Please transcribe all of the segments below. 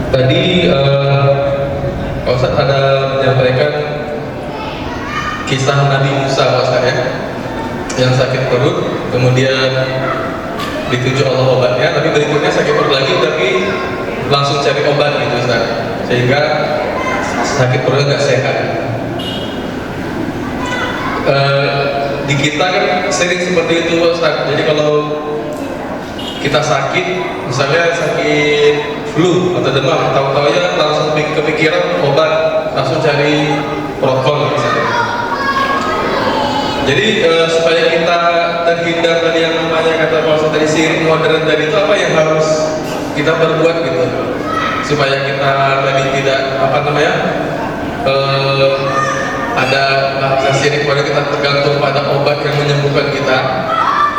Tadi Pak Ustadz ada menyampaikan kisah Nabi Musa Pak Ustadz ya, yang sakit perut, kemudian ditunjuk Allah obatnya, tapi berikutnya sakit perut lagi, tapi langsung cari obat gitu Ustadz, sehingga sakit perutnya nggak sehat. Di kita kan sering seperti itu Ustadz. Jadi kalau kita sakit, misalnya sakit flu atau demam, tahu-tahu ya langsung kepikiran obat, langsung cari prokol misalnya. Jadi supaya kita terhindar dari yang namanya kata Pak Ustadz tadi sirik modern tadi, itu apa yang harus kita perbuat gitu, supaya kita tadi tidak ada bahasa sirik pada kita tergantung pada obat yang menyembuhkan kita.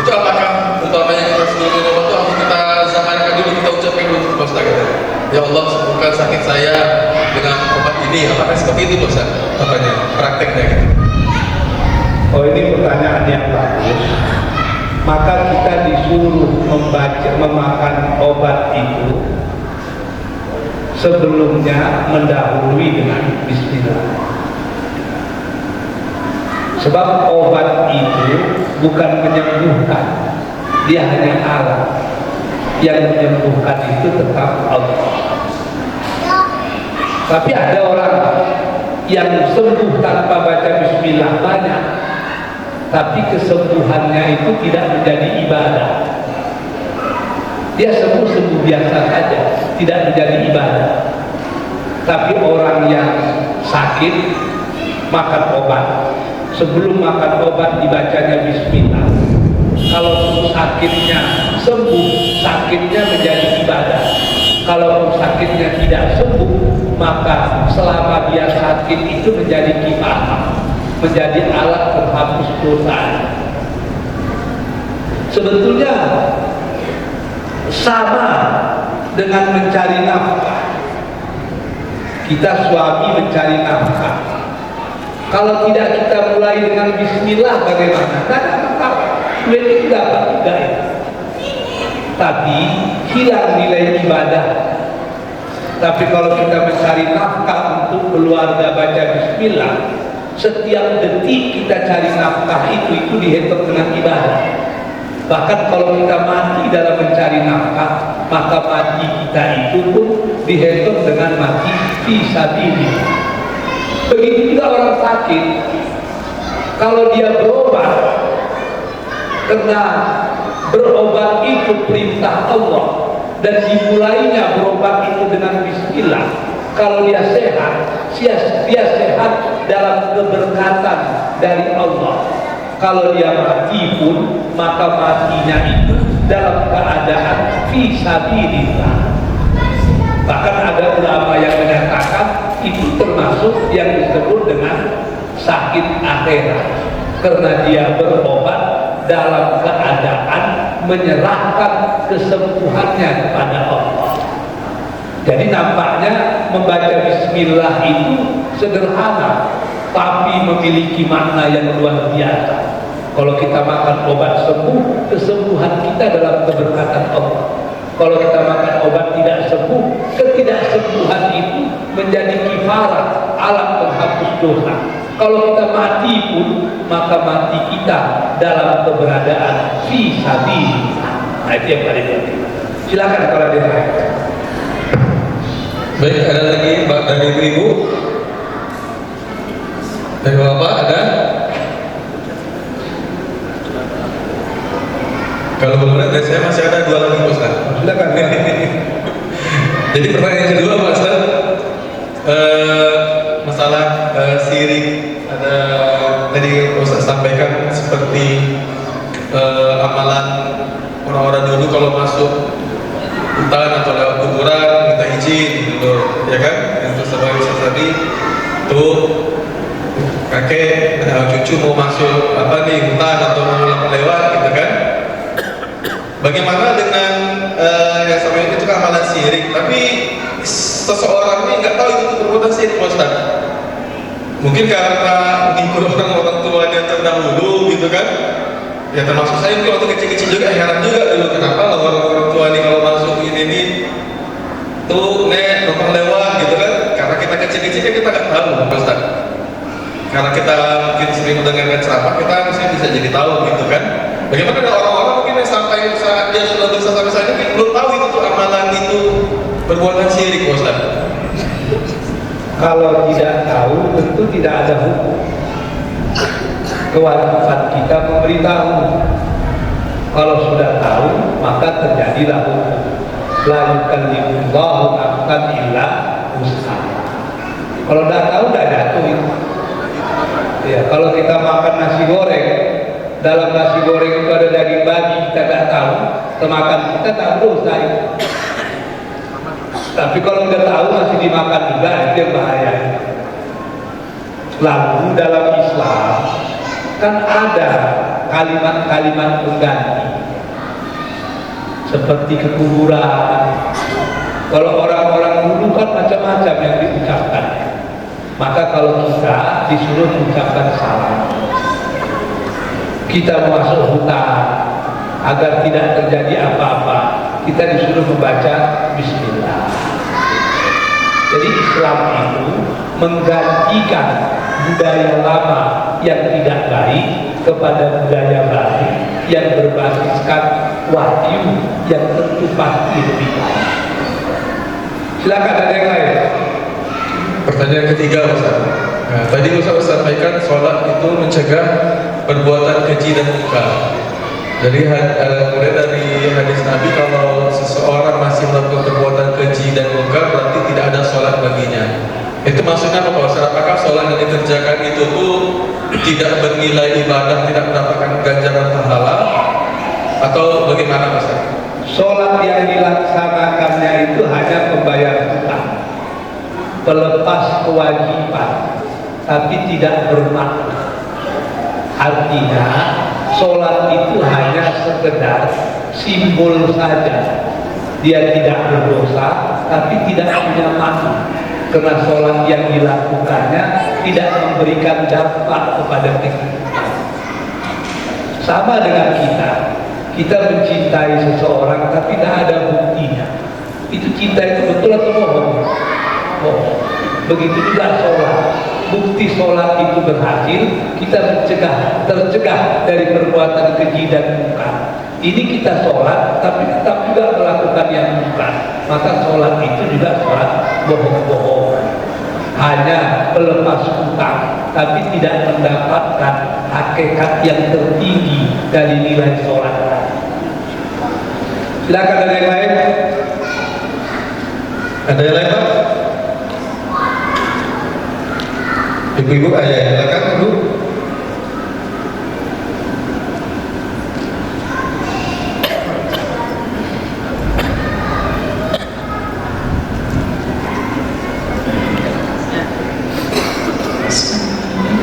Itu apakah umpamanya kita sebelum minum obat itu harus kita zamankan dulu, kita ucapkan dulu Pak Ustadz gitu, ya Allah sembuhkan sakit saya dengan obat ini, apakah seperti itu Pak Ustadz? Apanya prakteknya gitu? Oh, ini pertanyaan yang bagus. Maka kita disuruh memakan obat itu sebelumnya mendahului dengan bismillah. Sebab obat itu bukan menyembuhkan, dia hanya alat. Yang menyembuhkan itu tetap Allah. Tapi ada orang yang sembuh tanpa baca bismillah banyak, tapi kesembuhannya itu tidak menjadi ibadah. Dia sembuh biasa saja, tidak menjadi ibadah. Tapi orang yang sakit makan obat, sebelum makan obat dibacanya bismillah. Kalau sakitnya sembuh, sakitnya menjadi ibadah. Kalau sakitnya tidak sembuh, maka selama dia sakit itu menjadi kifaah, menjadi alat penghapus dosa. Sebetulnya sama dengan mencari nafkah. Kita suami mencari nafkah, kalau tidak kita mulai dengan bismillah bagaimana? Tidak ada masalah, duit itu dapat juga ya. Tapi hilang nilai ibadah. Tapi kalau kita mencari nafkah untuk keluarga baca bismillah, setiap detik kita cari nafkah itu dihitung dengan ibadah. Bahkan kalau kita mati dalam mencari nafkah, maka mati kita itu pun dihitung dengan mati fisabilillah. Begitu juga orang sakit, kalau dia berobat, karena berobat itu perintah Allah dan dimulainya berobat itu dengan bismillah. Kalau dia sehat, dia sehat dalam keberkatan dari Allah. Kalau dia mati pun, maka matinya itu dalam keadaan fisabilillah. Bahkan ada ulama yang menyatakan itu termasuk yang disebut dengan sakit akhirat, karena dia berobat dalam keadaan menyerahkan kesembuhannya kepada Allah. Jadi nampaknya membaca bismillah itu sederhana, tapi memiliki makna yang luar biasa. Kalau kita makan obat sembuh, kesembuhan kita dalam keberkatan Allah. Kalau kita makan obat tidak sembuh, ketidaksembuhan itu menjadi kifarah, alat penghapus dosa. Kalau kita mati pun, maka mati kita dalam keberadaan fi sabilillah. Nah, itu yang paling penting. Silakan kalau ada yang lain. Baik, ada lagi dari ibu-ibu? Dari bapak ada? Kalau belum ada, dari saya masih ada dua lagi Pak Ustaz. Silakan. Jadi pertanyaan kedua Pak Ustaz, masalah sirik. Ada tadi Pak Ustaz sampaikan seperti amalan orang-orang dulu kalau masuk hutan atau lewat kuburan minta izin gitu, ya kan? Yang sebagai Ustaz tadi tuh kakek cucu mau masuk hutan atau mau lewat gitu kan? Bagaimana dengan yang sampai itu kan amalan syirik, tapi seseorang ini nggak tahu itu perbuatan syirik Pak Ustaz. Mungkin karena mengikut orang tuanya terdahulu gitu kan. Ya termasuk saya mungkin waktu kecil-kecil juga heran juga dulu kenapa orang tua ini kalau Kalau tidak tahu tentu tidak ada hukum. Kewajiban kita memberitahu. Kalau sudah tahu maka terjadilah hukum. La yukallifullahu nafsan illa wus'aha. Kalau tidak tahu tidak jatuh itu. Ya, kalau kita makan nasi goreng, dalam nasi goreng itu ada daging babi, kita tidak tahu, termakan kita tak dosa itu. Tapi kalau udah tahu masih dimakan juga, itu yang bahaya. Lalu dalam Islam kan ada kalimat-kalimat pengganti seperti kekuburan. Kalau orang-orang dulu kan macam-macam yang diucapkan. Maka kalau kita disuruh mengucapkan salam, kita masuk hutan agar tidak terjadi apa-apa, kita disuruh membaca Bismillah. Jadi Islam itu menggantikan budaya lama yang tidak baik kepada budaya baru yang berbasiskan wahyu yang tentu pasti lebih baik. Silakan ada yang lain. Pertanyaan ketiga, Ustaz. Nah, tadi Ustaz sampaikan sholat itu mencegah perbuatan keji dan munkar. Kemudian dari hadis Nabi, kalau seseorang masih melakukan perbuatan keji dan munkar berarti tidak ada sholat baginya. Itu maksudnya apa, Ustaz? Apakah sholat yang dikerjakan itu tuh tidak bernilai ibadah, tidak mendapatkan ganjaran pahala, atau bagaimana, Ustaz? Sholat yang dilaksanakannya itu hanya membayar hutang, pelepas kewajiban, tapi tidak bermakna. Artinya sholat itu hanya sekedar simbol saja. Dia tidak berdosa, tapi tidak punya makna. Karena sholat yang dilakukannya tidak memberikan dampak kepada kehidupan. Sama dengan kita mencintai seseorang tapi tidak ada buktinya. Itu cinta itu betul atau bohong? Bohong. Begitu juga sholat. Bukti sholat itu berhasil, kita tercegah dari perbuatan keji dan munkar. Ini kita sholat, tapi tetap juga melakukan yang munkar. Maka sholat itu juga sholat bohong-bohong. Hanya melepas hutang, tapi tidak mendapatkan hakikat yang tertinggi dari nilai sholat. Silakan ada yang lain. Ada yang lain, Pak? Ibu-ibu, ayah, silakan, Bu.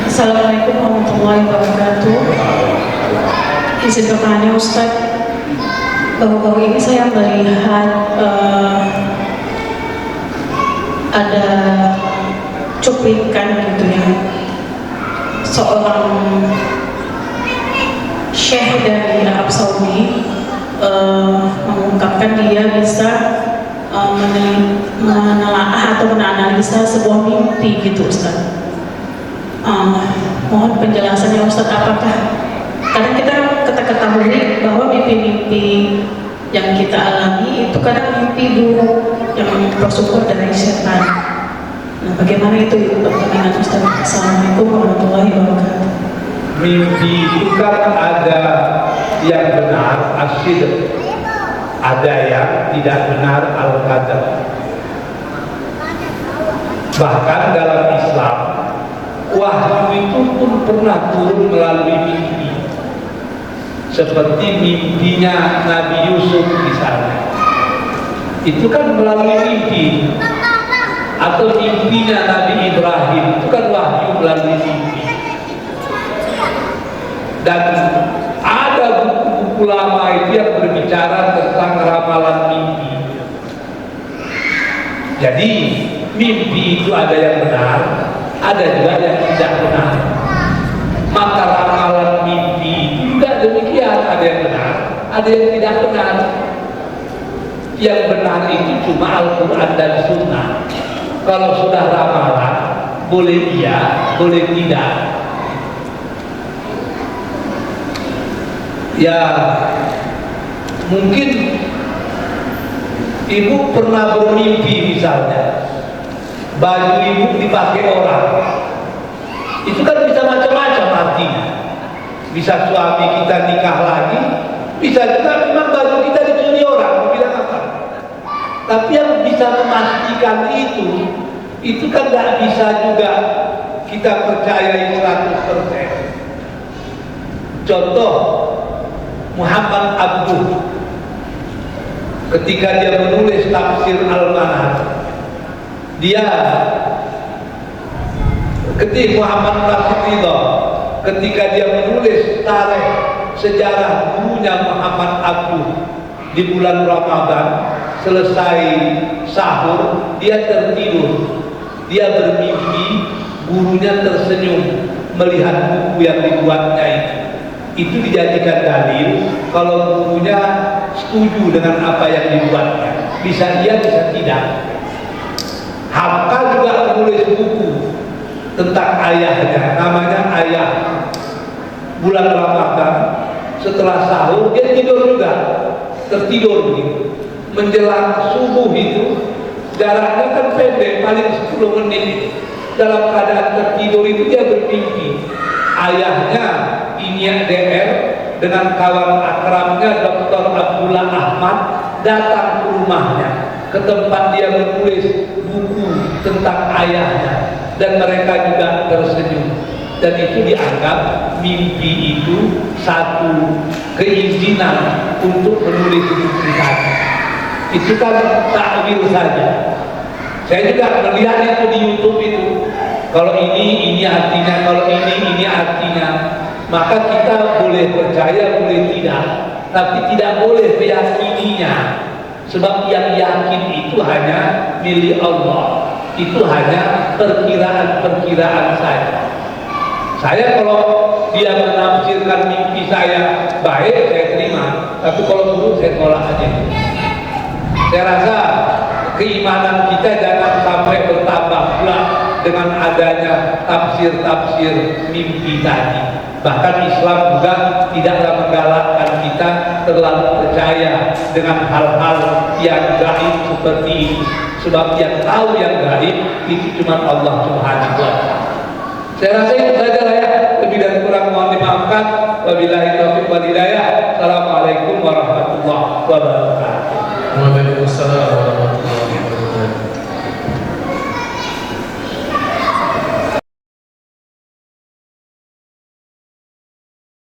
Assalamualaikum warahmatullahi wabarakatuh. Izin bertanya, Ustaz, baru-baru ini saya melihat ada cuplikan gitu ya, seorang syekh dari Arab Saudi mengungkapkan dia bisa menelaah atau menganalisa sebuah mimpi gitu, Ustaz. Mohon penjelasannya, Ustaz, apakah kadang kita ketahui bahwa mimpi-mimpi yang kita alami itu kadang mimpi buruk yang bersumber dari setan. Nah, bagaimana itu dengan Ustaz? Assalamualaikum warahmatullahi wabarakatuh. Mimpi itu kan ada yang benar asyid, ada yang tidak benar al-qadar. Bahkan dalam Islam wahyu itu pun pernah turun melalui mimpi, seperti mimpinya Nabi Yusuf misalnya, itu kan melalui mimpi. Atau mimpinya Nabi Ibrahim, itu kan wahyu melalui mimpi. Dan ada buku-buku lama itu yang berbicara tentang ramalan mimpi. Jadi mimpi itu ada yang benar, ada juga yang tidak benar. Maka ramalan mimpi juga demikian, ada yang benar, ada yang tidak benar. Yang benar itu cuma Al-Quran dan Sunnah. Kalau sudah ramalan, boleh iya, boleh tidak. Ya, mungkin ibu pernah bermimpi misalnya, baju ibu dipakai orang. Itu kan bisa macam-macam artinya. Bisa suami kita nikah lagi, bisa juga memang baju kita dicuri orang, mau bilang apa? Tapi yang bisa memastikan itu kan nggak bisa juga kita percayai 100%. Contoh, Muhammad Abduh ketika dia menulis tafsir Al-Manar, Muhammad Rasulullah ketika dia menulis tarikh sejarah gurunya Muhammad Abduh di bulan Ramadan, selesai sahur dia tertidur, dia bermimpi gurunya tersenyum melihat buku yang dibuatnya itu dijadikan dalil kalau gurunya setuju dengan apa yang dibuatnya. Bisa iya, bisa tidak. Hamka juga menulis buku tentang ayahnya, namanya Ayah. Bulan Ramadan setelah sahur dia tidur juga, tertidur begitu. Menjelang subuh itu jaraknya kan pendek, paling 10 menit. Dalam keadaan tertidur itu dia bermimpi ayahnya Inya DR dengan kawan akrabnya Dr. Abdullah Ahmad datang ke rumahnya, ke tempat dia menulis buku tentang ayahnya, dan mereka juga tersenyum. Dan itu dianggap mimpi itu satu keizinan untuk menulis buku tadi. Itu kan takwil saja. Saya juga melihat itu di YouTube itu. Kalau ini artinya, kalau ini artinya. Maka kita boleh percaya, boleh tidak, tapi tidak boleh meyakininya. Sebab yang yakin itu hanya milik Allah. Itu hanya perkiraan-perkiraan saja. Saya kalau dia menafsirkan mimpi saya baik, saya terima. Tapi kalau buruk, saya tolak aja. Saya rasa keimanan kita jangan sampai bertambah pula dengan adanya tafsir-tafsir mimpi tadi. Bahkan Islam juga tidaklah menggalakkan kita terlalu percaya dengan hal-hal yang gaib seperti itu. Sebab yang tahu yang gaib itu cuma Allah Subhanahu wa Ta'ala. Saya rasa itu saja lah ya. Lebih dan kurang mohon dimaafkan. Wabillahi taufiq wal hidayah. Assalamualaikum warahmatullahi wabarakatuh. Waalaikumsalam warahmatullahi wabarakatuh.